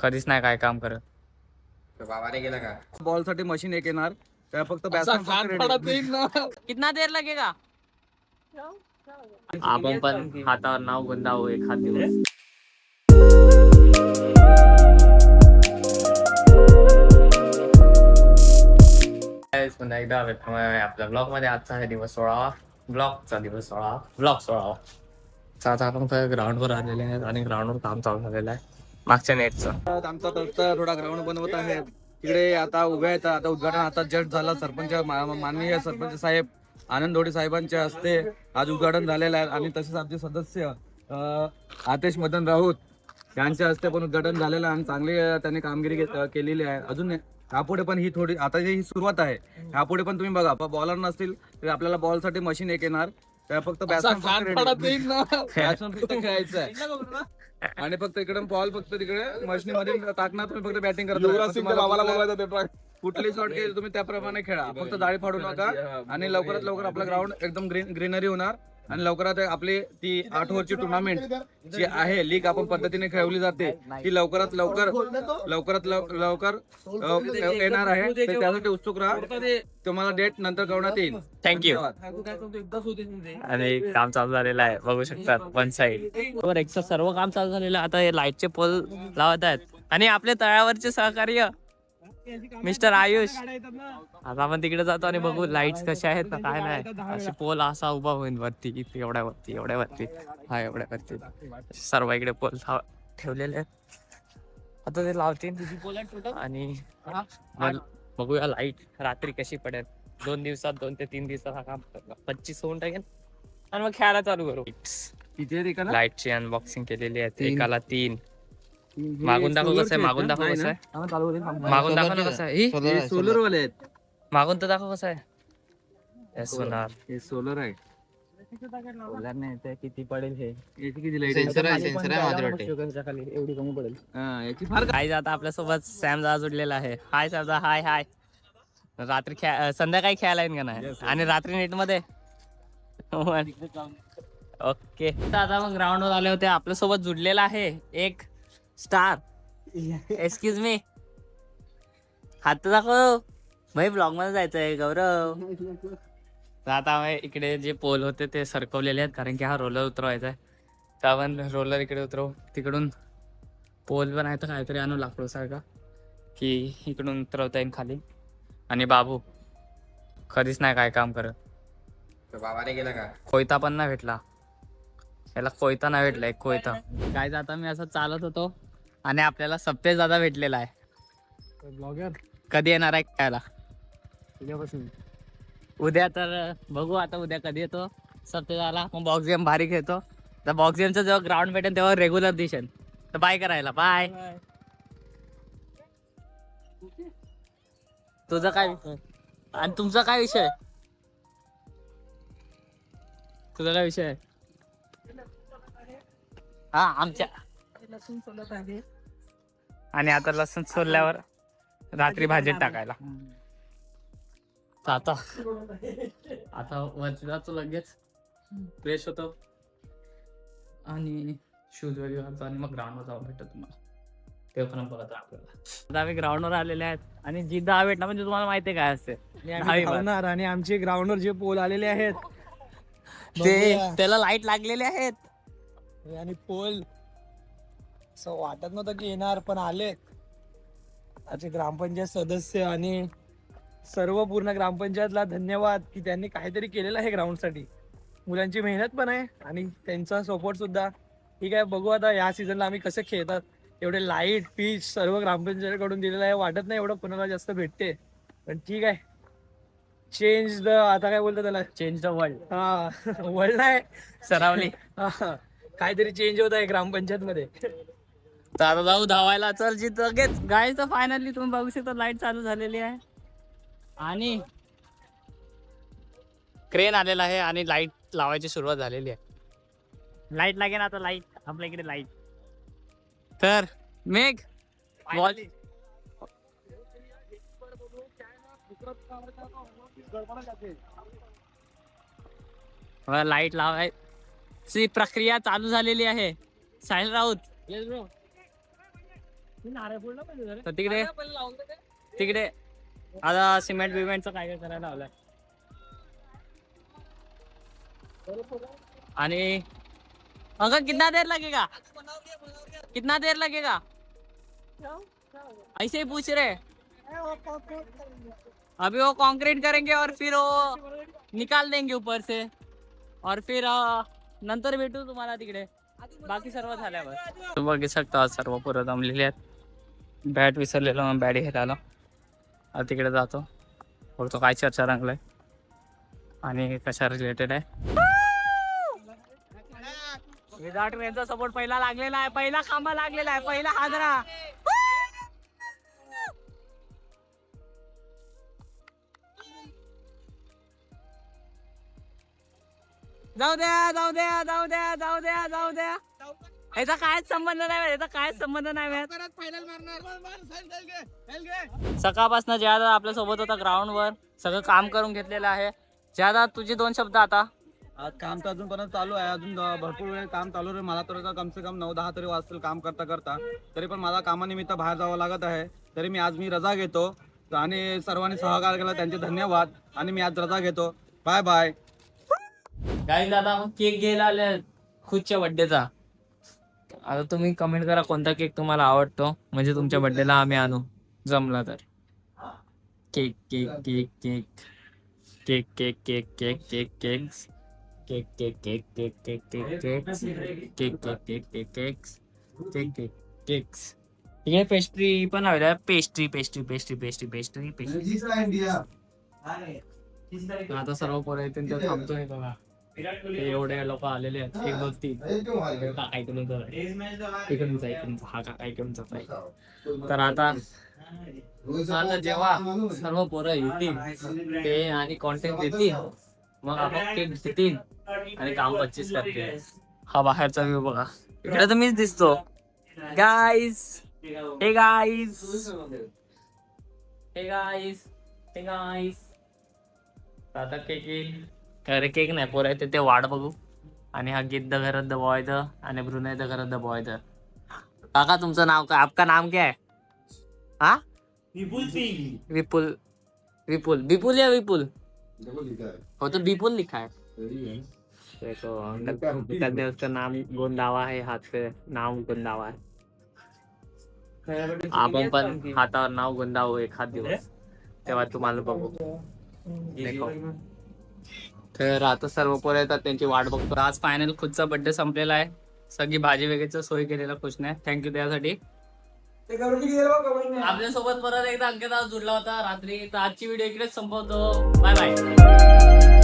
कधीच नाही काय काम करत. बाबाने गेला का? बॉल साठी मशीन एक येणार त्या फक्त कितना देर लगेगा? आपण पण हातावर नाव गुंदावू एखाद दिवस. पुन्हा एकदा आपल्या ब्लॉग मध्ये. आजचा आहे दिवस 16वा, ब्लॉगचा दिवस 16वा, ब्लॉग 16वा. आता आपण ग्राउंडवर आलेले आहेत आणि ग्राउंडवर काम चालू झालेलं आहे मागच्या नेटचं. आमचा थोडा ग्राउंड बनवत आहे तिकडे. आता उभे आहेत. आता उद्घाटन आता जस्ट झालं. सरपंच माननीय सरपंच साहेब आनंद दोडे साहेबांच्या हस्ते आज उद्घाटन झालेलं आहे आणि तसेच आमचे सदस्य आतिश मदन राऊत यांच्या हस्ते पण उद्घाटन झालेलं आहे आणि चांगली त्यांनी कामगिरी केलेली आहे. अजून यापुढे पण ही थोडी आता ही सुरुवात आहे. यापुढे पण तुम्ही बघा बॉलर नसतील तर आपल्याला बॉल साठी मशीन एक येणार त्या फक्त बॅट्समन खेळायचं आहे आणि फक्त इकडे बॉल फक्त तिकडे मशीनमध्ये टाकणार. तुम्ही फक्त बॅटिंग करता. कुठली शॉट घ्यायची तुम्ही त्याप्रमाणे खेळा. फक्त जाळी फाडू नका आणि लवकरात लवकर आपला ग्राउंड एकदम ग्रीनरी होणार आणि लवकरात आपली ती 8 ओव्हरची टुर्नामेंट जी आहे लीग आपण पद्धतीने खेळवली जाते ती लवकरात लवकर येणार आहे. त्यासाठी उत्सुक राहा. तुम्हाला डेट नंतर कळवण्यात येईल. थँक्यू. आणि काम चालू झालेलं आहे बघू शकतात वन साइड वर एक सर्व काम चालू झालेलं आहे. आता हे लाईटचे पोल लावत आहेत आणि आपले तळावरचे सहकार्य मिस्टर आयुष. आता आपण तिकडे जातो आणि बघू लाईट्स कशा आहेत ना काय नाही. असे पोल असा उभा होईल वरती एवढ्या वरती हा एवढ्या वरती सर्व इकडे पोल ठेवलेले आहेत. आता ते लावतील आणि बघूया लाईट रात्री कशी पडेल. 2 दिवसात 2 ते 3 दिवसात हा काम 25 होऊन टाकेल आणि मग खेळायला चालू करू. लाईटची अनबॉक्सिंग केलेली आहे. एकाला 3. मागून दाखव कसं आहे. मागून दाखव कसं आहे. मागून दाखव ना कसं आहे. सोलर वाले आहेत. मागून तर दाखव कसं आहे. हे सोलर आहे. किती पडेल हे. सेन्सर आहे माझ्या वाटते. एवढी कमी पडेल. काय आता आपल्यासोबत सॅम दादा जुडलेला आहे. हाय सॅम दादा. हाय हाय. रात्री संध्याकाळी खेळायला येईन का नाही आणि रात्री नेट मध्ये. ओके आता मग ग्राउंड वर आले होते. आपल्यासोबत जुडलेला आहे एक स्टार. Excuse me. हात दाखव भाई. ब्लॉग मध्ये जायचंय गौरव. आता इकडे जे पोल होते ते सरकवलेले आहेत कारण की हा रोलर उतरवायचा आहे. तर आपण रोलर इकडे उतरवू. तिकडून पोल पण आहे तर काहीतरी आणू लाकडू सारखा की इकडून उतरवता येईल खाली. आणि बाबू कधीच नाही काय काम करत. बाबाने गेला का? कोयता पण नाही भेटला याला. कोयता नाही भेटला एक कोयता. काय जाता मी असं चालत होतो आणि आपल्याला सप्तेश दादा भेटलेला आहे. ब्लॉगर कधी येणार आहे खायला? उद्यापासून. उद्या तर बघू आता उद्या कधी येतो सप्तेश दादा. मग बॉक्स गेम भारी खेळतो. तर बॉक्स गेमचं जेव्हा ग्राउंड भेटेल तेव्हा रेग्युलर दिसेल. तर बाय करायला. बाय. तुझा काय विषय आणि तुमचा काय विषय? तुझा काय विषय आहे? हा आमच्या लसूण सोलत आहे आणि आता लसूण सोलल्यावर रात्री भाजीत टाकायला. आता वरती जातो लगेच फ्रेश होतो आणि शूज वगैरे घालतो आणि मग ग्राउंडवर जाऊन भेटतो तुम्हाला. ते पण बघत आपल्याला. आता आम्ही ग्राउंडवर आलेले आहेत आणि जी 10 भेटणार म्हणजे तुम्हाला माहिती आहे काय असते. आणि आमचे ग्राउंडवर जे पोल आलेले आहेत ते त्याला लाईट लागलेले आहेत आणि पोल असं वाटत नव्हतं की येणार पण आले. आमचे ग्रामपंचायत सदस्य आणि सर्व पूर्ण ग्रामपंचायतला धन्यवाद की त्यांनी काहीतरी केलेलं आहे ग्राउंड साठी. मुलांची मेहनत पण आहे आणि त्यांचा सपोर्ट सुद्धा. ठीक आहे बघू आता या सीझनला आम्ही कसं खेळतात. एवढे लाईट पीच सर्व ग्रामपंचायतीकडून दिलेलं आहे. वाटत नाही एवढं कोणाला जास्त भेटते पण ठीक आहे. चेंज द आता काय बोलतात त्याला. Change the world. हा वर्ल्ड नाही सरावली. काहीतरी चेंज होत आहे ग्रामपंचायत मध्ये. तर आता जाऊ धावायला. चल जिथ लगेच गाईज. तर फायनली तुम्ही बघू शकता लाईट चालू झालेली आहे आणि क्रेन आलेला आहे आणि लाईट लावायची सुरुवात झालेली आहे. लाईट लागेल आता. लाईट आपल्या इकडे लाईट. तर मेघ बॉल लाईट लावायची प्रक्रिया चालू झालेली आहे. साहिल राऊत तर तिकडे तिकडे आता सिमेंट बिमेंटचं काय काय करायला लावलंय. आणि अंकल कितना देर लगेगा, कितना देर लगेगा, ऐसे ही पूछ रहे. अभी वो कंक्रीट करेंगे और फिर वो निकाल देंगे ऊपर से और फिर नंतर भेटू तुम्हाला तिकडे. बाकी सर्व झाल्यावर तुम्ही बघू शकता सर्व पोरं जमलेली आहेत. बॅट विसरलेलो मग बॅट घ्यायला आलो. आता तिकडे जातो बघतो काय चर्चा रंगलाय आणि कशा रिलेटेड आहे. विराट यांचा सपोर्ट पहिला लागलेला आहे, पहिला खांबा लागलेला आहे, पहिला हादरा. जाऊ द्या जाऊ द्या जाऊ द्या जाऊ द्या जाऊ द्या, याचा कायच संबंध नाही, याचा कायच संबंध नाही. सकाळपासून ज्यादा आपल्या सोबत होता ग्राउंड वर, सगळं काम करून घेतलेलं आहे. ज्यादा तुझे 2 शब्द आता. आज काम तर अजूनपर्यंत चालू आहे, अजून भरपूर वेळ काम चालू आहे. मला तर कम से कम 9-10 तरी वाजतील काम करता करता. तरी पण मला कामानिमित्त बाहेर जावं लागत आहे. तरी मी आज रजा घेतो आणि सर्वांनी सहकार्य केला त्यांचे धन्यवाद. आणि मी आज रजा घेतो. Bye bye. गाईज आता मग केक घ्यायला आले खुदच्या बर्थडेचा. आता तुम्ही कमेंट करा कोणता केक तुम्हाला आवडतो, म्हणजे तुमच्या बर्थडेला आम्ही आणू जमला तर. Cake cake cake cake cake cake cake cake cake cakes cake cake cake cake cake cake cakes cake cake cake cake cakes cake cake cakes. इकडे पेस्ट्री पण हवी. Pastry pastry pastry pastry pastry pastry. आता सर्व पोरं येतील ते थांबतोय बघा. एवढे लोक आलेले आहेत. 1 2 3 काका इकडून इकडूनचा इकडूनचा हा काका इकडूनचा आहे. तर आता जेव्हा सर्व पोरं येतील ते आणि कॉन्टेंट देतील मग आपण केक देतील आणि काम 25 करतील. हा बाहेरचा व्ह्यू बघा. इकडे तर मीच दिसतो. गाईज हे गाईज हे गाईज हे गाईज. आता केक येईल. अरे केक नाही पोरं आहे ते वाट बघू. आणि हा गिद्द घरात दबावायचं आणि ब्रुनाईचं घरात दबावायचं. काका तुमचं नाव काय, आपका नाम क्या है? हा विपुल सिंह. विपुल विपुल विपुल या विपुल हो तो विपुल लिखा है. देखो अंकल उसका नाम गोंदावा है, हाथ पे नाम गोंदावा है. आपण पण हातावर नाव गोंदावू एखाद दिवस, तेव्हा तुम्हाला बघू. देखो तर आता सर्व पोरं येतात त्यांची वाट बघतो. आज फायनल खुदचा बर्थडे संपलेला आहे. सगळी भाजी वगैरेची सोय केलेला खुशने. थँक्यू त्यासाठी. आपल्यासोबत परत एकदा अंकित जुडला होता रात्री. तर आजची व्हिडिओ इकडेच संपवतो. Bye bye.